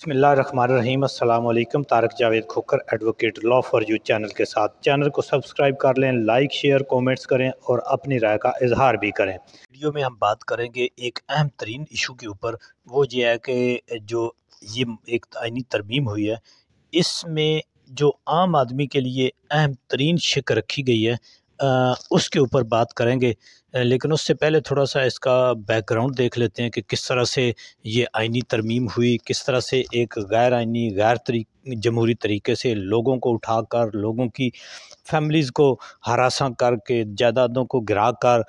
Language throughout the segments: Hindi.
बिस्मिल्लाहिर्रहमानिर्रहीम। अस्सलाम वालेकुम। Tariq Javed Khokhar advocate law for you channel के साथ। चैनल को सब्सक्राइब कर लें, लाइक शेयर कमेंट्स करें और अपनी राय का इजहार भी करें। वीडियो में हम बात करेंगे एक अहम तरीन इशू के ऊपर। वो ये है कि जो ये एक आईनी तरमीम हुई है, इसमें जो आम आदमी के लिए अहम तरीन शिक रखी गई है, उसके ऊपर बात करेंगे। लेकिन उससे पहले थोड़ा सा इसका बैकग्राउंड देख लेते हैं कि किस तरह से ये आईनी तरमीम हुई, किस तरह से एक गैर आईनी जमहूरी तरीके से लोगों को उठाकर, लोगों की फैमिलीज़ को हरासा करके, जायदादों को गिरा कर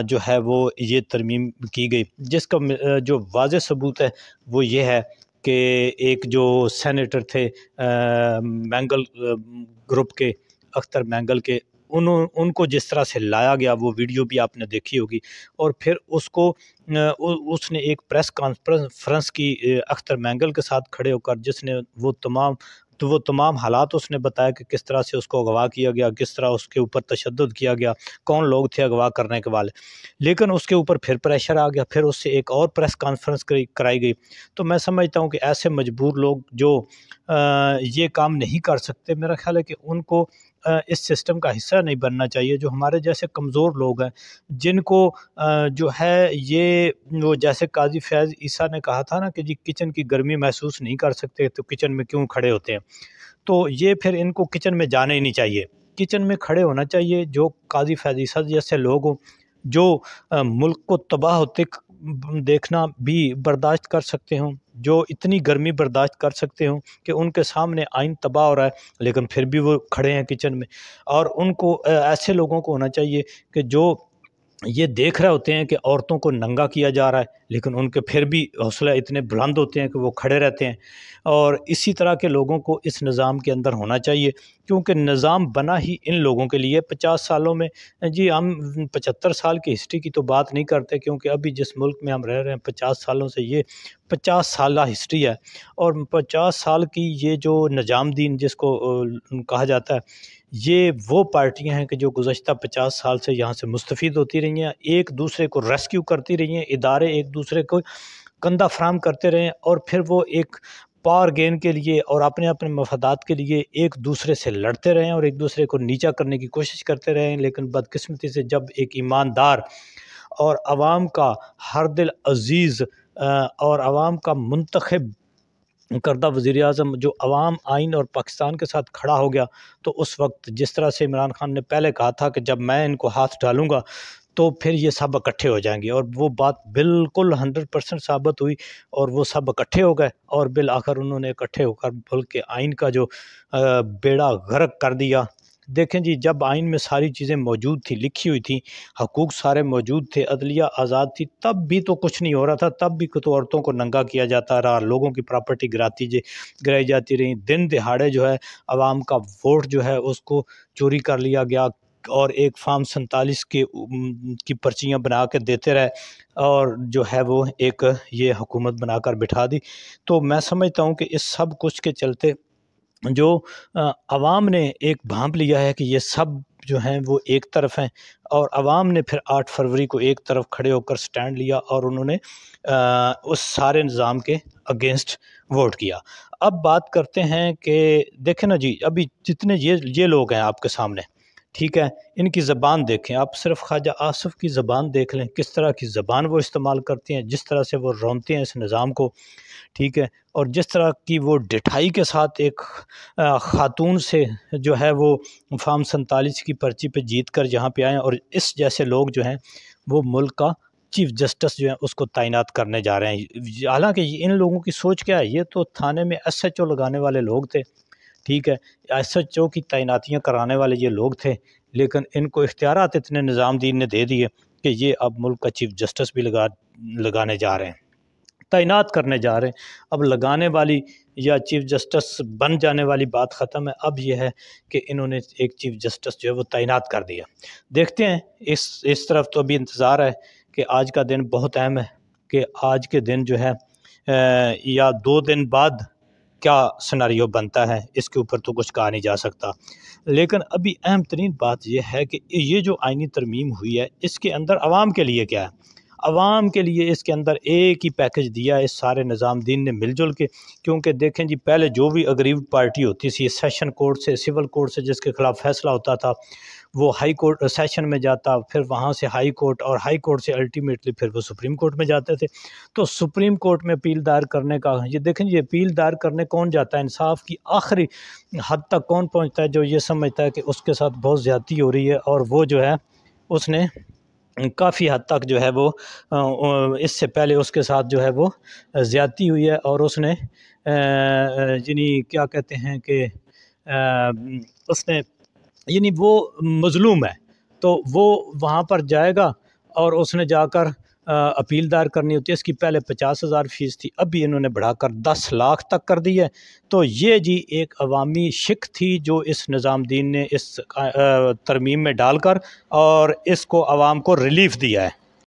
जो है वो ये तरमीम की गई। जिसका जो वाज़ेह सबूत है वो ये है कि एक जो सेनेटर थे मैंगल ग्रुप के, अख्तर मैंगल के, उनको जिस तरह से लाया गया, वो वीडियो भी आपने देखी होगी। और फिर उसको उसने एक प्रेस कॉन्फ्रेंस की अख्तर मैंगल के साथ खड़े होकर, जिसने वो तमाम हालात उसने बताया कि किस तरह से उसको अगवा किया गया, किस तरह उसके ऊपर तशद्दुद किया गया, कौन लोग थे अगवा करने के वाले। लेकिन उसके ऊपर फिर प्रेशर आ गया, फिर उससे एक और प्रेस कॉन्फ्रेंस कराई गई। तो मैं समझता हूँ कि ऐसे मजबूर लोग जो ये काम नहीं कर सकते, मेरा ख्याल है कि उनको इस सिस्टम का हिस्सा नहीं बनना चाहिए। जो हमारे जैसे कमज़ोर लोग हैं, जिनको जो है ये, वो जैसे काजी फैज़ ईसा ने कहा था ना कि जी किचन की गर्मी महसूस नहीं कर सकते तो किचन में क्यों खड़े होते हैं। तो ये फिर इनको किचन में जाना ही नहीं चाहिए, किचन में खड़े होना चाहिए जो काजी फैज़ ईसा जैसे लोग हों, जो मुल्क को तबाह होते देखना भी बर्दाश्त कर सकते हों, जो इतनी गर्मी बर्दाश्त कर सकते हों कि उनके सामने आइन तबाह हो रहा है लेकिन फिर भी वो खड़े हैं किचन में। और उनको ऐसे लोगों को होना चाहिए कि जो ये देख रहे होते हैं कि औरतों को नंगा किया जा रहा है, लेकिन उनके फिर भी हौसला इतने बुलंद होते हैं कि वो खड़े रहते हैं। और इसी तरह के लोगों को इस निज़ाम के अंदर होना चाहिए, क्योंकि निज़ाम बना ही इन लोगों के लिए। 50 सालों में, जी हम 75 साल की हिस्ट्री की तो बात नहीं करते, क्योंकि अभी जिस मुल्क में हम रह रहे हैं 50 सालों से, ये 50 साला हिस्ट्री है। और 50 साल की ये जो निज़ामदीन जिसको कहा जाता है, ये वो पार्टियां हैं कि जो गुज़श्ता 50 साल से यहाँ से मुस्तफ़ीद होती रही हैं, एक दूसरे को रेस्क्यू करती रही हैं, इदारे एक दूसरे को कंधा फ्राहम करते रहे हैं, और फिर वो एक पावर गेन के लिए और अपने अपने मफादात के लिए एक दूसरे से लड़ते रहे हैं और एक दूसरे को नीचा करने की कोशिश करते रहे हैं। लेकिन बदकिस्मती से जब एक ईमानदार और आवाम का हर दिल अजीज़ और आवाम का मुंतखब करदा वज़ीर-ए-आज़म जो अवाम, आइन और पाकिस्तान के साथ खड़ा हो गया, तो उस वक्त जिस तरह से इमरान खान ने पहले कहा था कि जब मैं इनको हाथ डालूँगा तो फिर ये सब इकट्ठे हो जाएंगे, और वो बात बिल्कुल 100% साबित हुई और वो सब इकट्ठे हो गए। और बिल आखिर उन्होंने इकट्ठे होकर मुल्क के आइन का जो बेड़ा गर्क कर दिया। देखें जी, जब आइन में सारी चीज़ें मौजूद थी, लिखी हुई थी, हकूक़ सारे मौजूद थे, अदलिया आज़ाद थी, तब भी तो कुछ नहीं हो रहा था। तब भी तो औरतों को नंगा किया जाता रहा, लोगों की प्रॉपर्टी गिराई जाती रही। दिन दिहाड़े जो है आवाम का वोट जो है उसको चोरी कर लिया गया, और एक फार्म 47 की पर्चियाँ बना के देते रहे, और जो है वो एक ये हुकूमत बनाकर बिठा दी। तो मैं समझता हूँ कि इस सब कुछ के चलते जो अवाम ने एक भांप लिया है कि ये सब जो हैं वो एक तरफ हैं, और अवाम ने फिर 8 फरवरी को एक तरफ खड़े होकर स्टैंड लिया और उन्होंने उस सारे निज़ाम के अगेंस्ट वोट किया। अब बात करते हैं कि देखें ना जी, अभी जितने ये लोग हैं आपके सामने, ठीक है, इनकी ज़बान देखें आप, सिर्फ ख्वाजा आसिफ की ज़बान देख लें, किस तरह की ज़बान वो इस्तेमाल करते हैं, जिस तरह से वो रौंदते हैं इस निज़ाम को, ठीक है। और जिस तरह की वो ढिठाई के साथ एक ख़ातून से जो है वो फार्म 47 की पर्ची पे जीत कर यहाँ पे आए, और इस जैसे लोग जो हैं वो मुल्क का चीफ जस्टिस जो है उसको तैनात करने जा रहे हैं। हालांकि इन लोगों की सोच क्या है, ये तो थाने में एसएचओ लगाने वाले लोग थे, ठीक है, एसएचओ की तैनातियाँ कराने वाले ये लोग थे, लेकिन इनको इख्तियारात इतने निज़ामदीन ने दे दिए कि ये अब मुल्क का चीफ जस्टिस भी लगाने जा रहे हैं, तैनात करने जा रहे हैं। अब लगाने वाली या चीफ जस्टिस बन जाने वाली बात ख़त्म है, अब ये है कि इन्होंने एक चीफ जस्टिस जो है वो तैनात कर दिया। देखते हैं, इस तरफ तो अभी इंतज़ार है कि आज का दिन बहुत अहम है, कि आज के दिन जो है या 2 दिन बाद क्या सिनेरियो बनता है, इसके ऊपर तो कुछ कहा नहीं जा सकता। लेकिन अभी अहम तरीन बात यह है कि ये जो आईनी तरमीम हुई है, इसके अंदर आवाम के लिए क्या है। आवाम के लिए इसके अंदर एक ही पैकेज दिया इस सारे निज़ामुद्दीन ने मिलजुल के। क्योंकि देखें जी, पहले जो भी अग्रीव्ड पार्टी होती थी सेशन कोर्ट से, सिविल कोर्ट से जिसके खिलाफ फैसला होता था, वो हाई कोर्ट सेशन में जाता, फिर वहाँ से हाई कोर्ट, और हाई कोर्ट से अल्टीमेटली फिर वो सुप्रीम कोर्ट में जाते थे। तो सुप्रीम कोर्ट में अपील दायर करने का, ये देखें ये अपील दायर करने कौन जाता है, इंसाफ की आखिरी हद तक कौन पहुँचता है, जो ये समझता है कि उसके साथ बहुत ज़्यादती हो रही है, और वो जो है उसने काफ़ी हद तक जो है वो इससे पहले उसके साथ जो है वो ज़्यादती हुई है, और उसने यानी क्या कहते हैं कि उसने यानी वो मज़लूम है, तो वो वहाँ पर जाएगा और उसने जाकर अपील दायर करनी होती है। इसकी पहले 50,000 फ़ीस थी, अभी इन्होंने बढ़ाकर 10 लाख तक कर दी है। तो ये जी एक अवामी शिक थी जो इस निज़ामुद्दीन ने इस तरमीम में डालकर और इसको आवाम को रिलीफ़ दिया है।